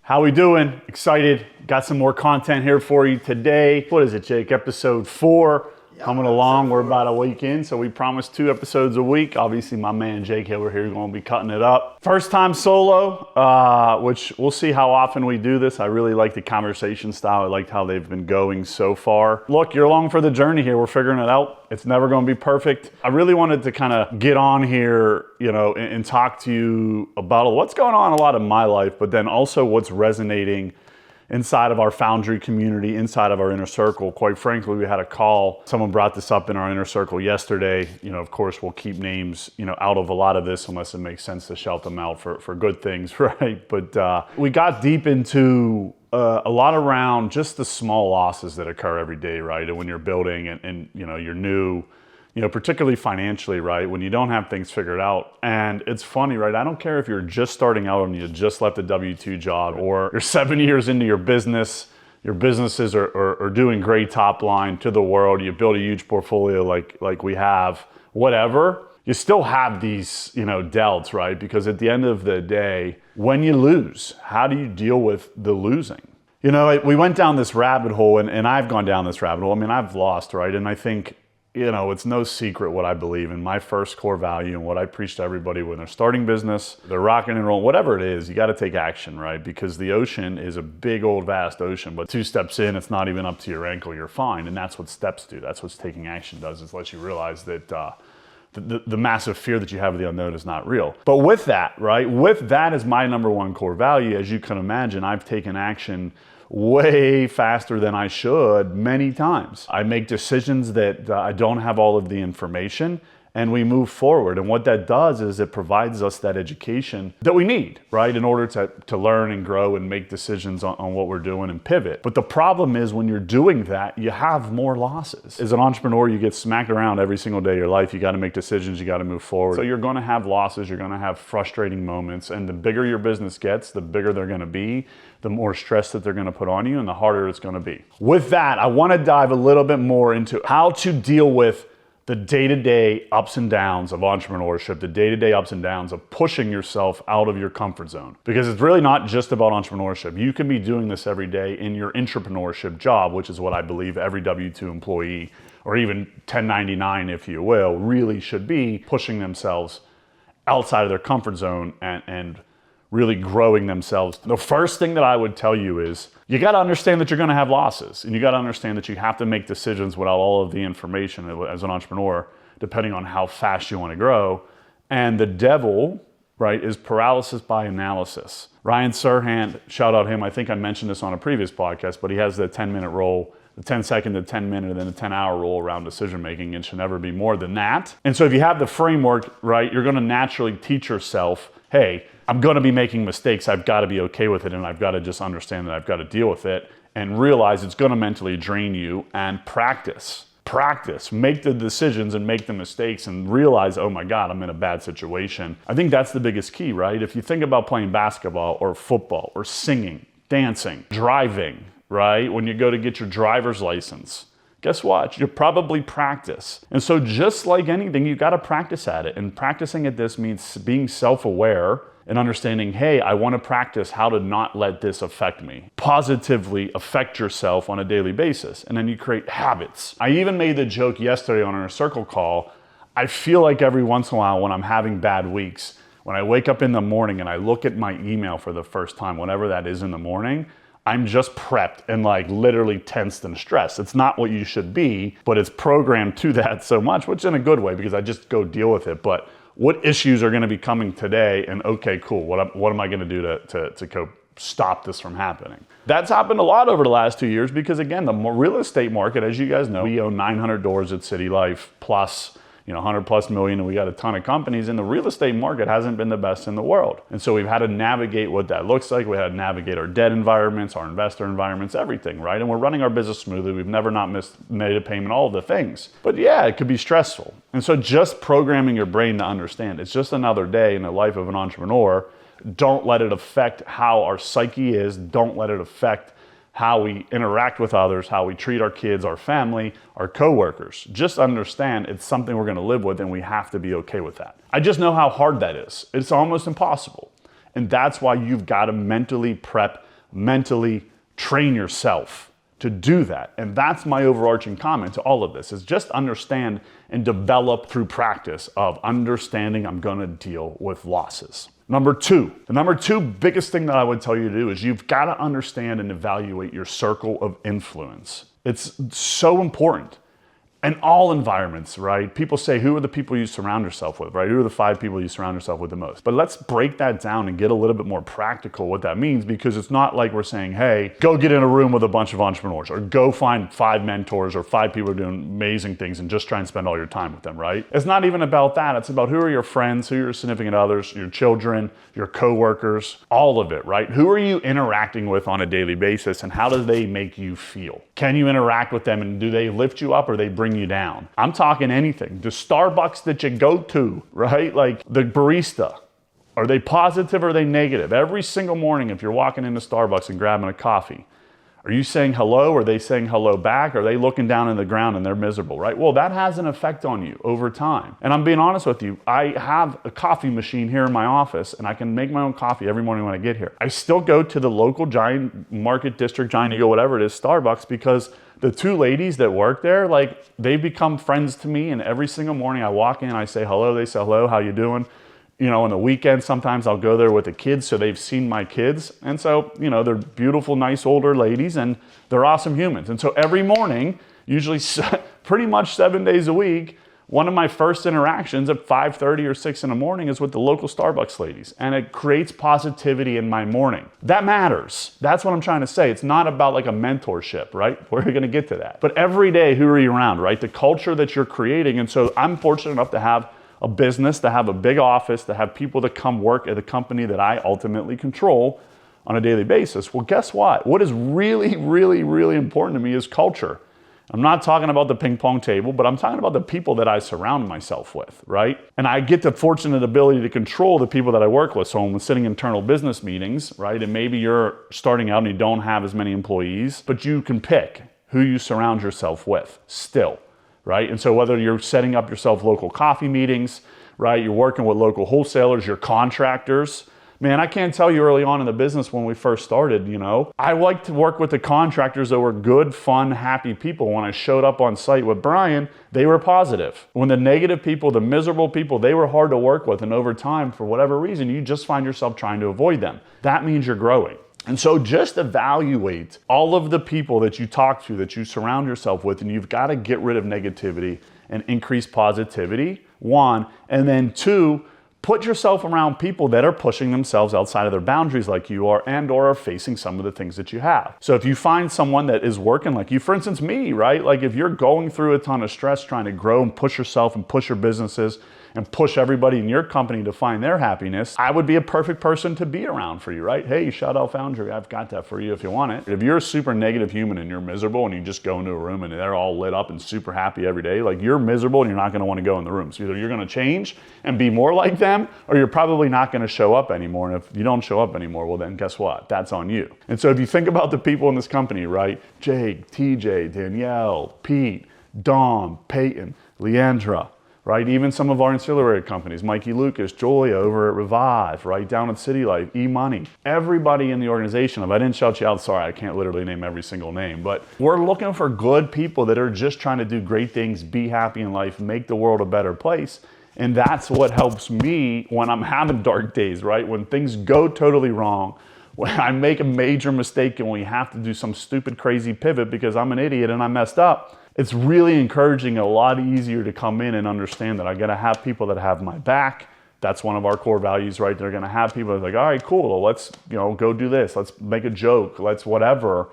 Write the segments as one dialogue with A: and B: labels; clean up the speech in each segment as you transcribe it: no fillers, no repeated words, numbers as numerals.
A: How we doing? Excited. Got some more content here for you today. What is it, Jake? Episode 4. Coming along. We're about a week in, so we promised 2 episodes a week. Obviously, my man Jake over here is going to be cutting it up. First time solo, which we'll see how often we do this. I really like the conversation style. I liked how they've been going so far. Look, you're along for the journey here. We're figuring it out. It's never going to be perfect. I really wanted to kind of get on here, and talk to you about what's going on in a lot of my life, but then also what's resonating inside of our Foundry community, inside of our inner circle. Quite frankly, we had a call. Someone brought this up in our inner circle yesterday. Of course, we'll keep names, out of a lot of this unless it makes sense to shout them out for good things, right? But we got deep into a lot around just the small losses that occur every day, right? And when you're building and you're new, particularly financially, right? When you don't have things figured out. And it's funny, right? I don't care if you're just starting out and you just left a W-2 job, or you're 7 years into your business, your businesses are doing great top line to the world, you build a huge portfolio like we have, whatever, you still have these, delts, right? Because at the end of the day, when you lose, how do you deal with the losing? We went down this rabbit hole, and I've gone down this rabbit hole. I mean, I've lost, right? And I think, it's no secret what I believe in. My first core value and what I preach to everybody when they're starting business, they're rocking and rolling, whatever it is, you got to take action, right? Because the ocean is a big old vast ocean, but 2 steps in, it's not even up to your ankle, you're fine. And that's what steps do. That's what taking action does, is let you realize that the massive fear that you have of the unknown is not real. But with that, right? With that as my number 1 core value, as you can imagine, I've taken action way faster than I should many times. I make decisions that I don't have all of the information, and we move forward. And what that does is it provides us that education that we need, right? In order to learn and grow and make decisions on what we're doing and pivot. But the problem is when you're doing that, you have more losses. As an entrepreneur, you get smacked around every single day of your life. You got to make decisions, you got to move forward. So you're going to have losses, you're going to have frustrating moments. And the bigger your business gets, the bigger they're going to be, the more stress that they're going to put on you, and the harder it's going to be. With that, I want to dive a little bit more into how to deal with the day-to-day ups and downs of entrepreneurship, the day-to-day ups and downs of pushing yourself out of your comfort zone. Because it's really not just about entrepreneurship. You can be doing this every day in your intrapreneurship job, which is what I believe every W-2 employee, or even 1099, if you will, really should be pushing themselves outside of their comfort zone and really growing themselves. The first thing that I would tell you is you got to understand that you're going to have losses, and you got to understand that you have to make decisions without all of the information as an entrepreneur, depending on how fast you want to grow. And the devil, right, is paralysis by analysis. Ryan Serhant, shout out him. I think I mentioned this on a previous podcast, but he has the 10-minute rule, the 10-second to 10-minute, and then the 10-hour rule around decision making. It should never be more than that. And so if you have the framework, right, you're going to naturally teach yourself, hey, I'm going to be making mistakes. I've got to be okay with it, and I've got to just understand that I've got to deal with it and realize it's going to mentally drain you, and practice. Make the decisions and make the mistakes and realize, oh my God, I'm in a bad situation. I think that's the biggest key, right? If you think about playing basketball or football or singing, dancing, driving, right? When you go to get your driver's license, guess what? You probably practice. And so just like anything, you got to practice at it. And practicing at this means being self-aware and understanding, hey, I want to practice how to not let this affect me. Positively affect yourself on a daily basis. And then you create habits. I even made the joke yesterday on our circle call. I feel like every once in a while when I'm having bad weeks, when I wake up in the morning and I look at my email for the first time, whatever that is in the morning, I'm just prepped and literally tensed and stressed. It's not what you should be, but it's programmed to that so much, which in a good way, because I just go deal with it. But what issues are going to be coming today? And okay, cool. What am I going to do to stop this from happening? That's happened a lot over the last 2 years because, again, the real estate market, as you guys know, we own 900 doors at City Life plus 100 plus million, and we got a ton of companies, and the real estate market hasn't been the best in the world. And so we've had to navigate what that looks like. We had to navigate our debt environments, our investor environments, everything, right? And we're running our business smoothly. We've never not made a payment, all of the things. But yeah, it could be stressful. And so just programming your brain to understand it's just another day in the life of an entrepreneur. Don't let it affect how our psyche is. Don't let it affect how we interact with others, how we treat our kids, our family, our coworkers. Just understand it's something we're going to live with, and we have to be okay with that. I just know how hard that is. It's almost impossible. And that's why you've got to mentally prep mentally train yourself to do that. And that's my overarching comment to all of this, is just understand and develop through practice of understanding I'm gonna deal with losses. The number two biggest thing that I would tell you to do is you've got to understand and evaluate your circle of influence. It's so important. In all environments, right? People say, who are the people you surround yourself with, right? Who are the 5 people you surround yourself with the most? But let's break that down and get a little bit more practical what that means, because it's not like we're saying, hey, go get in a room with a bunch of entrepreneurs, or go find 5 mentors or 5 people who are doing amazing things and just try and spend all your time with them, right? It's not even about that. It's about who are your friends, who are your significant others, your children, your coworkers, all of it, right? Who are you interacting with on a daily basis, and how do they make you feel? Can you interact with them, and do they lift you up or they bring you down? I'm talking anything. The Starbucks that you go to, right? Like the barista, are they positive or are they negative? Every single morning, if you're walking into Starbucks and grabbing a coffee, are you saying hello? Are they saying hello back? Are they looking down in the ground and they're miserable, right? Well, that has an effect on you over time. And I'm being honest with you, I have a coffee machine here in my office and I can make my own coffee every morning when I get here. I still go to the local giant market district, Giant Eagle, whatever it is, Starbucks, because the 2 ladies that work there, like, they become friends to me, and every single morning I walk in, I say hello, they say hello, how you doing? You know, on the weekend, sometimes I'll go there with the kids, so they've seen my kids. And so, you know, they're beautiful, nice older ladies, and they're awesome humans. And so every morning, usually pretty much 7 days a week, one of my first interactions at 5:30 or 6 in the morning is with the local Starbucks ladies. And it creates positivity in my morning. That matters. That's what I'm trying to say. It's not about like a mentorship, right? We're gonna get to that. But every day, who are you around, right? The culture that you're creating. And so I'm fortunate enough to have a business, to have a big office, to have people that come work at the company that I ultimately control on a daily basis. Well, guess what? What is really, really, really important to me is culture. I'm not talking about the ping pong table, but I'm talking about the people that I surround myself with, right? And I get the fortunate ability to control the people that I work with. So when we're sitting in internal business meetings, right? And maybe you're starting out and you don't have as many employees, but you can pick who you surround yourself with still, right? And so whether you're setting up yourself local coffee meetings, right? You're working with local wholesalers, your contractors. Man, I can't tell you early on in the business when we first started, you know, I liked to work with the contractors that were good, fun, happy people. When I showed up on site with Brian, they were positive. When the negative people, the miserable people, they were hard to work with. And over time, for whatever reason, you just find yourself trying to avoid them. That means you're growing. And so just evaluate all of the people that you talk to, that you surround yourself with, and you've got to get rid of negativity and increase positivity, 1. And then 2, put yourself around people that are pushing themselves outside of their boundaries like you are, and or are facing some of the things that you have. So if you find someone that is working like you, for instance, me, right? Like if you're going through a ton of stress trying to grow and push yourself and push your businesses and push everybody in your company to find their happiness, I would be a perfect person to be around for you, right? Hey, Shoutout Foundry, I've got that for you if you want it. If you're a super negative human and you're miserable and you just go into a room and they're all lit up and super happy every day, like you're miserable and you're not gonna wanna go in the room. So either you're gonna change and be more like them, or you're probably not gonna show up anymore. And if you don't show up anymore, well then guess what? That's on you. And so if you think about the people in this company, right? Jake, TJ, Danielle, Pete, Dom, Peyton, Leandra, right? Even some of our ancillary companies, Mikey Lucas, Julia over at Revive, right? Down at City Life, E-Money. Everybody in the organization, if I didn't shout you out, sorry, I can't literally name every single name, but we're looking for good people that are just trying to do great things, be happy in life, make the world a better place. And that's what helps me when I'm having dark days, right? When things go totally wrong, when I make a major mistake and we have to do some stupid, crazy pivot because I'm an idiot and I messed up. It's really encouraging, a lot easier to come in and understand that I gotta have people that have my back. That's one of our core values, right? They're gonna have people that are like, all right, cool, well, let's go do this. Let's make a joke, let's whatever,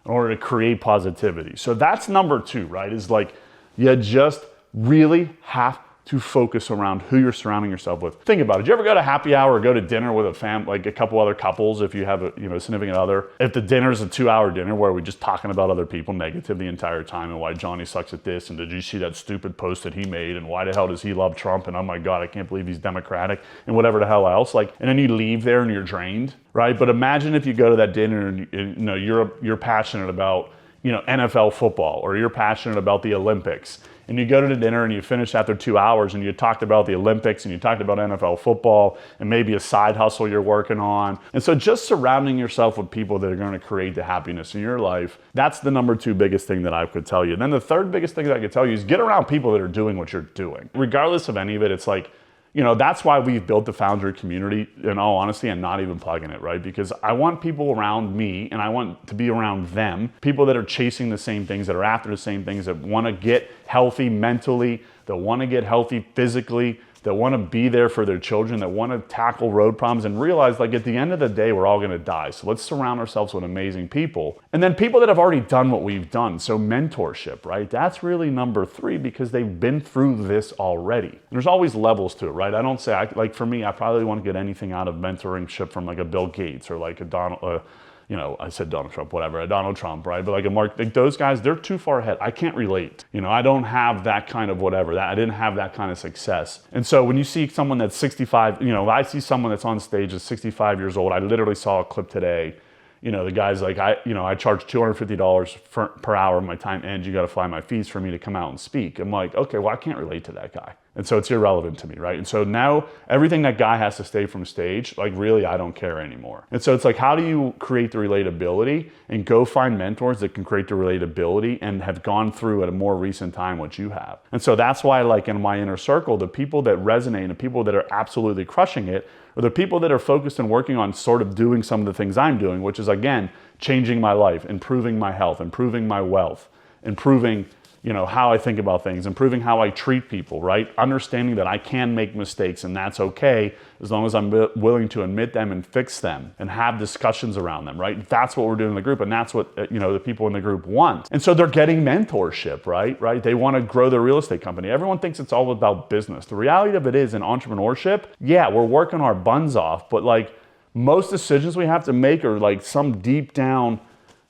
A: in order to create positivity. So that's number 2, right? Is like, you just really have to focus around who you're surrounding yourself with. Think about it. Did you ever go to happy hour or go to dinner with a family, like a couple other couples, if you have a significant other? If the dinner's a 2-hour dinner where we're just talking about other people negative the entire time and why Johnny sucks at this, and did you see that stupid post that he made, and why the hell does he love Trump, and oh my God, I can't believe he's Democratic, and whatever the hell else, like, and then you leave there and you're drained, right? But imagine if you go to that dinner and you're passionate about NFL football, or you're passionate about the Olympics, and you go to the dinner and you finish after 2 hours and you talked about the Olympics and you talked about NFL football and maybe a side hustle you're working on. And so just surrounding yourself with people that are going to create the happiness in your life, that's the number 2 biggest thing that I could tell you. And then the third biggest thing that I could tell you is get around people that are doing what you're doing. Regardless of any of it, it's like, you know, that's why we've built the Foundry community, in all honesty, and not even plugging it, right? Because I want people around me and I want to be around them, people that are chasing the same things, that are after the same things, that want to get healthy mentally, that want to get healthy physically, that want to be there for their children, that want to tackle road problems and realize like at the end of the day, we're all going to die. So let's surround ourselves with amazing people. And then people that have already done what we've done. So mentorship, right? That's really number 3 because they've been through this already. And there's always levels to it, right? I don't say, like for me, I probably won't get anything out of mentorship from like a Bill Gates or like a Donald, you know, I said Donald Trump, whatever, a Donald Trump, right? But like a Mark, like those guys, they're too far ahead. I can't relate. You know, I don't have that kind of whatever, I didn't have that kind of success. And so when you see someone that's 65, you know, I see someone that's on stage that's 65 years old. I literally saw a clip today. You know, the guy's like, I charge $250 per hour of my time and you got to fly my fees for me to come out and speak. I'm like, okay, well, I can't relate to that guy. And so it's irrelevant to me, right? And so now everything that guy has to stay from stage, like really, I don't care anymore. And so it's like, how do you create the relatability and go find mentors that can create the relatability and have gone through at a more recent time what you have? And so that's why like in my inner circle, the people that resonate and the people that are absolutely crushing it are the people that are focused and working on sort of doing some of the things I'm doing, which is again, changing my life, improving my health, improving my wealth, improving, you know, how I think about things, improving how I treat people, right? Understanding that I can make mistakes and that's okay as long as I'm willing to admit them and fix them and have discussions around them, right? That's what we're doing in the group and that's what, you know, the people in the group want. And so they're getting mentorship, right? They want to grow their real estate company. Everyone thinks it's all about business. The reality of it is in entrepreneurship, yeah, we're working our buns off, but like most decisions we have to make are like some deep down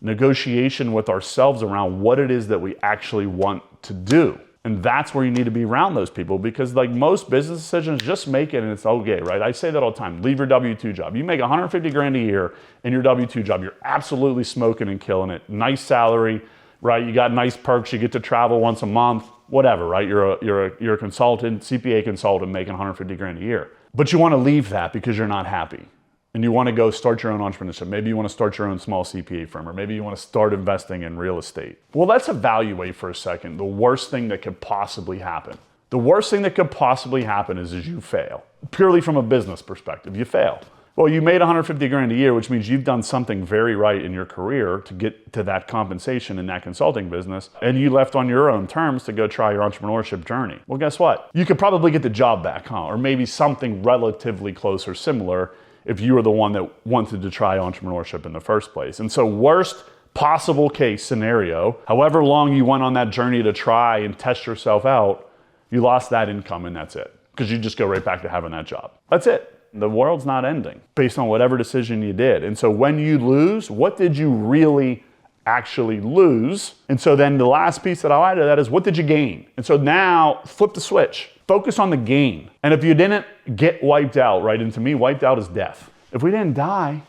A: negotiation with ourselves around what it is that we actually want to do. And that's where you need to be around those people because like most business decisions, just make it and it's okay, right? I say that all the time, leave your W-2 job. You make 150 grand a year in your W-2 job, you're absolutely smoking and killing it. Nice salary, right? You got nice perks, you get to travel once a month, whatever, right? You're a consultant, CPA consultant making 150 grand a year. But you want to leave that because you're not happy. And you want to go start your own entrepreneurship. Maybe you want to start your own small CPA firm, or maybe you want to start investing in real estate. Well, let's evaluate for a second the worst thing that could possibly happen. The worst thing that could possibly happen is you fail. Purely from a business perspective, you fail. Well, you made 150 grand a year, which means you've done something very right in your career to get to that compensation in that consulting business, and you left on your own terms to go try your entrepreneurship journey. Well, guess what? You could probably get the job back, huh? Or maybe something relatively close or similar if you were the one that wanted to try entrepreneurship in the first place. And so worst possible case scenario, however long you went on that journey to try and test yourself out, you lost that income and that's it. Because you just go right back to having that job. That's it. The world's not ending based on whatever decision you did. And so when you lose, what did you really actually lose? And so then the last piece that I'll add to that is what did you gain? And so now flip the switch. Focus on the gain. And if you didn't get wiped out, right? And to me, wiped out is death. If we didn't die,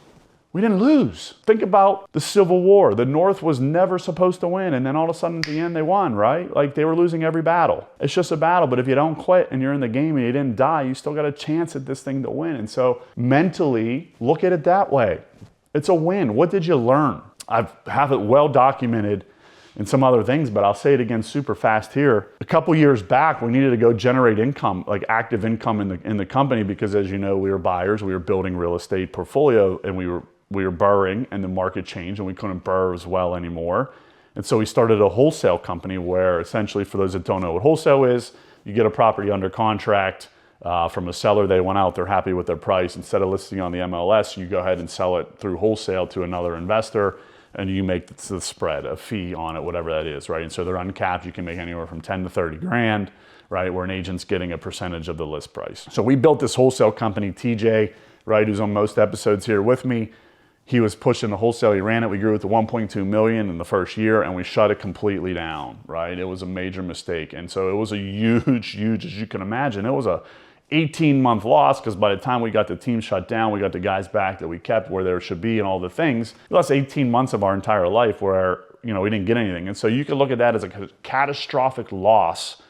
A: we didn't lose. Think about the Civil War. The North was never supposed to win. And then all of a sudden at the end they won, right? Like they were losing every battle. It's just a battle. But if you don't quit and you're in the game and you didn't die, you still got a chance at this thing to win. And so mentally, look at it that way. It's a win. What did you learn? I have it well documented and some other things, but I'll say it again super fast here. A couple years back, we needed to go generate income, like active income in the company, because as you know, we were buyers, we were building real estate portfolio, and we were burring, and the market changed, and we couldn't burr as well anymore. And so we started a wholesale company where essentially, for those that don't know what wholesale is, you get a property under contract from a seller, they went out, they're happy with their price. Instead of listing on the MLS, you go ahead and sell it through wholesale to another investor, and you make the spread, a fee on it, whatever that is, right? And so they're uncapped. You can make anywhere from 10 to 30 grand, right? Where an agent's getting a percentage of the list price. So we built this wholesale company, TJ, right? Who's on most episodes here with me. He was pushing the wholesale, he ran it. We grew it to 1.2 million in the first year, and we shut it completely down, right? It was a major mistake. And so it was a huge, as you can imagine, it was a 18-month loss, because by the time we got the team shut down, we got the guys back that we kept where there should be and all the things. We lost 18 months of our entire life where, we didn't get anything. And so you could look at that as a catastrophic loss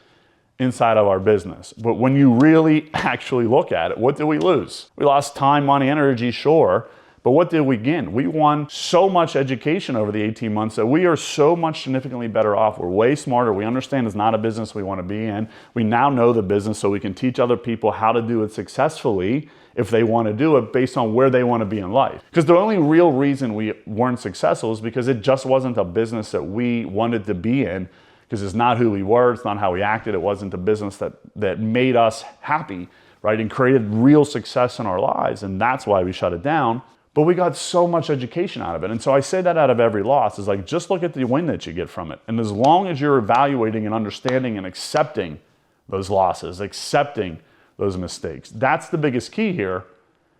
A: inside of our business. But when you really actually look at it, what did we lose? We lost time, money, energy, sure. But what did we gain? We won so much education over the 18 months that we are so much significantly better off. We're way smarter. We understand it's not a business we want to be in. We now know the business so we can teach other people how to do it successfully if they want to do it based on where they want to be in life. Because the only real reason we weren't successful is because it just wasn't a business that we wanted to be in, because it's not who we were, it's not how we acted, it wasn't a business that made us happy, right? And created real success in our lives, and that's why we shut it down. But we got so much education out of it. And so I say that out of every loss is like, just look at the win that you get from it. And as long as you're evaluating and understanding and accepting those losses, accepting those mistakes, that's the biggest key here,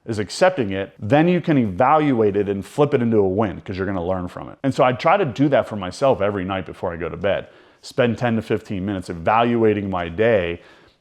A: is accepting it. Then you can evaluate it and flip it into a win because you're gonna learn from it. And so I try to do that for myself every night before I go to bed. Spend 10 to 15 minutes evaluating my day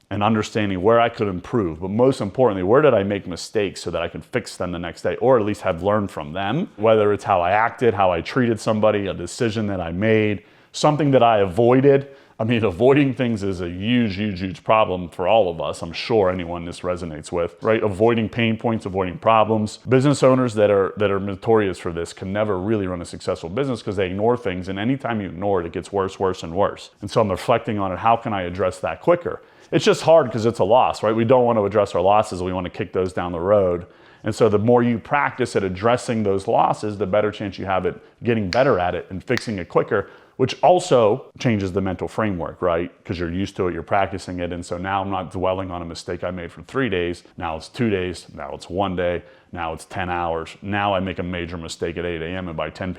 A: and understanding where I could improve. But most importantly, where did I make mistakes so that I can fix them the next day, or at least have learned from them? Whether it's how I acted, how I treated somebody, a decision that I made, something that I avoided. I mean, avoiding things is a huge problem for all of us. I'm sure anyone this resonates with, right? Avoiding pain points, avoiding problems. Business owners that are notorious for this can never really run a successful business because they ignore things. And anytime you ignore it, it gets worse and worse. And so I'm reflecting on it. How can I address that quicker? It's just hard because it's a loss, right? We don't want to address our losses. We want to kick those down the road. And so the more you practice at addressing those losses, the better chance you have at getting better at it and fixing it quicker, which also changes the mental framework, right? Because you're used to it, you're practicing it. And so now I'm not dwelling on a mistake I made for 3 days. Now it's 2 days. Now it's 1 day. Now it's 10 hours. Now I make a major mistake at 8 a.m. and by 10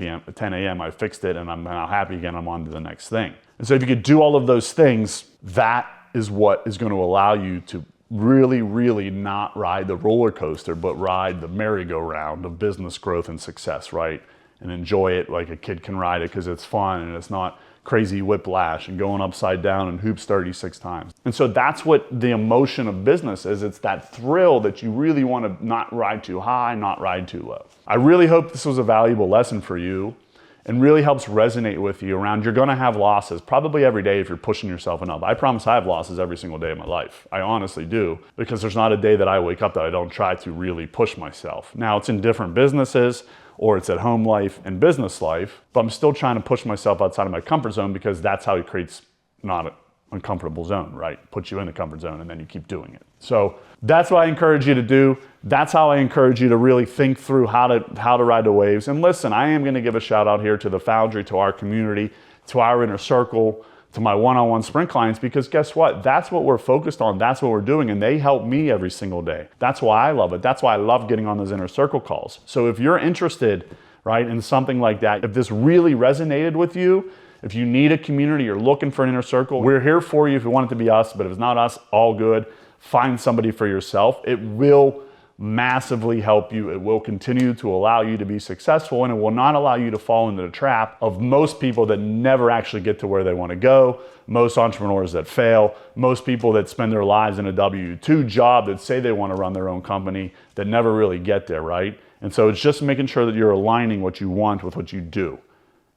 A: a.m. I fixed it and I'm now happy again. I'm on to the next thing. And so if you could do all of those things, that is what is going to allow you to really not ride the roller coaster, but ride the merry-go-round of business growth and success, right? And enjoy it like a kid can ride it because it's fun and it's not crazy whiplash and going upside down and hoops 36 times. And so that's what the emotion of business is. It's that thrill that you really want to not ride too high, not ride too low. I really hope this was a valuable lesson for you and really helps resonate with you around you're gonna have losses probably every day if you're pushing yourself enough. I promise I have losses every single day of my life. I honestly do, because there's not a day that I wake up that I don't try to really push myself. Now it's in different businesses, or it's at home life and business life, but I'm still trying to push myself outside of my comfort zone because that's how it creates not an uncomfortable zone, right? Puts you in the comfort zone and then you keep doing it. So that's what I encourage you to do. That's how I encourage you to really think through how to ride the waves. And listen, I am gonna give a shout out here to the Foundry, to our community, to our inner circle, to my one-on-one sprint clients, because guess what? That's what we're focused on. That's what we're doing. And they help me every single day. That's why I love it. That's why I love getting on those inner circle calls. So if you're interested, right, in something like that, if this really resonated with you, if you need a community, you're looking for an inner circle, we're here for you if you want it to be us, but if it's not us, all good. Find somebody for yourself. It will massively help you. It will continue to allow you to be successful, and it will not allow you to fall into the trap of most people that never actually get to where they want to go, most entrepreneurs that fail, most people that spend their lives in a W-2 job that say they want to run their own company that never really get there, right? And so it's just making sure that you're aligning what you want with what you do.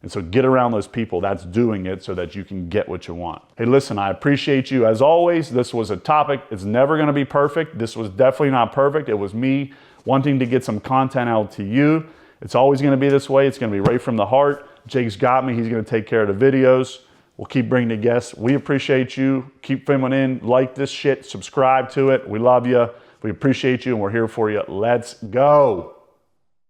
A: And so get around those people that's doing it so that you can get what you want. Hey, listen, I appreciate you. As always, this was a topic. It's never gonna be perfect. This was definitely not perfect. It was me wanting to get some content out to you. It's always gonna be this way. It's gonna be right from the heart. Jake's got me. He's gonna take care of the videos. We'll keep bringing the guests. We appreciate you. Keep filming in. Like this shit. Subscribe to it. We love you. We appreciate you, and we're here for you. Let's go.